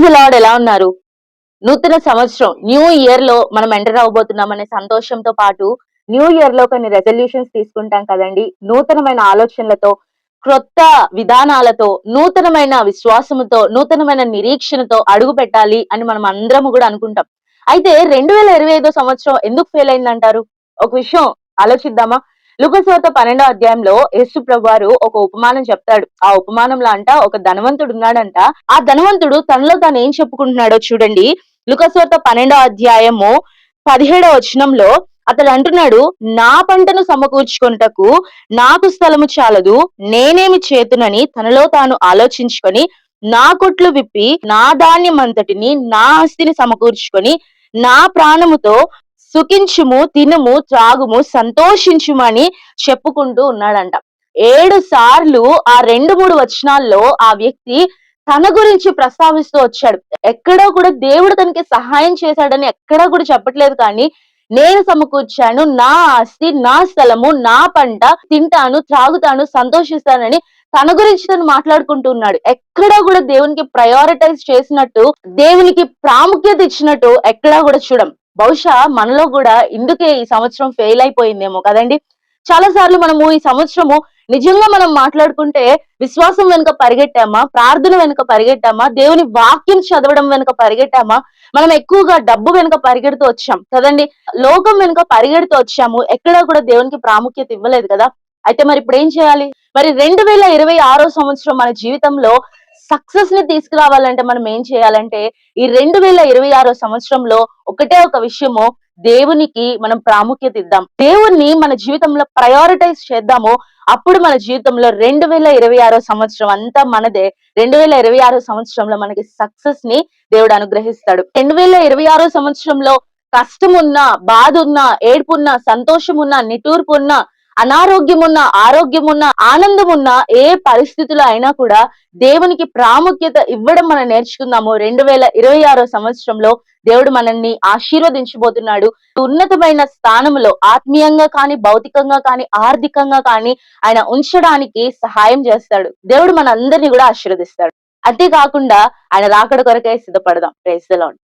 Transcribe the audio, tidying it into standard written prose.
The lord. ఎలా ఉన్నారు? నూతన సంవత్సరం న్యూ ఇయర్ లో మనం ఎంటర్ అవబోతున్నాం అనే సంతోషంతో పాటు న్యూ ఇయర్ లో కొన్ని రెజల్యూషన్స్ తీసుకుంటాం కదండి. నూతనమైన ఆలోచనలతో, క్రొత్త విధానాలతో, నూతనమైన విశ్వాసముతో, నూతనమైన నిరీక్షణతో అడుగు పెట్టాలి అని మనం అందరము కూడా అనుకుంటాం. అయితే 2025 సంవత్సరం ఎందుకు ఫెయిల్ అయిందంటారు? ఒక విషయం ఆలోచిద్దామా? లూకాసు వార్త 12వ అధ్యాయంలో యేసు ప్రభువారు ఒక ఉపమానం చెప్తాడు. ఆ ఉపమానంలో ఒక ధనవంతుడు ఉన్నాడంట. ఆ ధనవంతుడు తనలో తాను ఏం చెప్పుకుంటున్నాడో చూడండి. లూకాసు వార్త 12వ అధ్యాయము 17వ వచనంలో అతడు అంటున్నాడు, నా పంటను సమకూర్చుకొనుటకు నాకు స్థలము చాలదు, నేనేమి చేతునని తనలో తాను ఆలోచించుకొని నా కొట్లు విప్పి నా ధాన్యమంతటిని, నా ఆస్తిని సమకూర్చుకొని నా ప్రాణముతో సుఖించుము, తినుము, త్రాగుము, సంతోషించుమని చెప్పుకుంటూ ఉన్నాడంట. 7 సార్లు ఆ 2-3 వచనాల్లో ఆ వ్యక్తి తన గురించి ప్రస్తావిస్తూ వచ్చాడు. ఎక్కడో కూడా దేవుడు తనకి సహాయం చేశాడని ఎక్కడా కూడా చెప్పట్లేదు. కానీ నేను సమకూర్చాను, నా ఆస్తి, నా స్థలము, నా పంట, తింటాను, త్రాగుతాను, సంతోషిస్తానని తన గురించి తను మాట్లాడుకుంటూ ఉన్నాడు. ఎక్కడా కూడా దేవునికి ప్రయారిటైజ్ చేసినట్టు, దేవునికి ప్రాముఖ్యత ఇచ్చినట్టు ఎక్కడా కూడా చూడం. బహుశా మనలో కూడా ఇందుకే ఈ సంవత్సరం ఫెయిల్ అయిపోయిందేమో కదండి. చాలా సార్లు మనము ఈ సంవత్సరము నిజంగా మనం మాట్లాడుకుంటే విశ్వాసం వెనుక పరిగెట్టామా, ప్రార్థన వెనుక పరిగెట్టామా, దేవుని వాక్యం చదవడం వెనుక పరిగెట్టామా, మనం ఎక్కువగా డబ్బు వెనుక పరిగెడుతూ వచ్చాం కదండి. లోకం వెనుక పరిగెడుతూ వచ్చాము. ఎక్కడా కూడా దేవునికి ప్రాముఖ్యత ఇవ్వలేదు కదా. అయితే మరి ఇప్పుడు ఏం చేయాలి? మరి 2026 సంవత్సరం మన జీవితంలో సక్సెస్ ని తీసుకురావాలంటే మనం ఏం చేయాలంటే, ఈ 2026 సంవత్సరంలో ఒకటే ఒక విషయము, దేవునికి మనం ప్రాముఖ్యత ఇద్దాం. దేవుణ్ణి మన జీవితంలో ప్రయారిటైజ్ చేద్దాము. అప్పుడు మన జీవితంలో 2026 సంవత్సరం అంతా మనదే. 2026 సంవత్సరంలో మనకి సక్సెస్ ని దేవుడు అనుగ్రహిస్తాడు. 2026 సంవత్సరంలో కష్టం ఉన్నా, బాధ ఉన్నా, ఏడుపు ఉన్నా, సంతోషం ఉన్నా, నిట్టూర్పు ఉన్నా, అనారోగ్యం ఉన్నా, ఆరోగ్యం ఉన్నా, ఆనందం ఉన్నా, ఏ పరిస్థితుల్లో అయినా కూడా దేవునికి ప్రాముఖ్యత ఇవ్వడం మనం నేర్చుకుందాము. 2026 సంవత్సరంలో దేవుడు మనల్ని ఆశీర్వదించబోతున్నాడు. ఉన్నతమైన స్థానంలో ఆత్మీయంగా కానీ, భౌతికంగా కానీ, ఆర్థికంగా కానీ ఆయన ఉంచడానికి సహాయం చేస్తాడు. దేవుడు మన అందరినీ కూడా ఆశీర్వదిస్తాడు. అంతేకాకుండా ఆయన రాకడ కొరకై సిద్ధపడదాం. Praise the lord.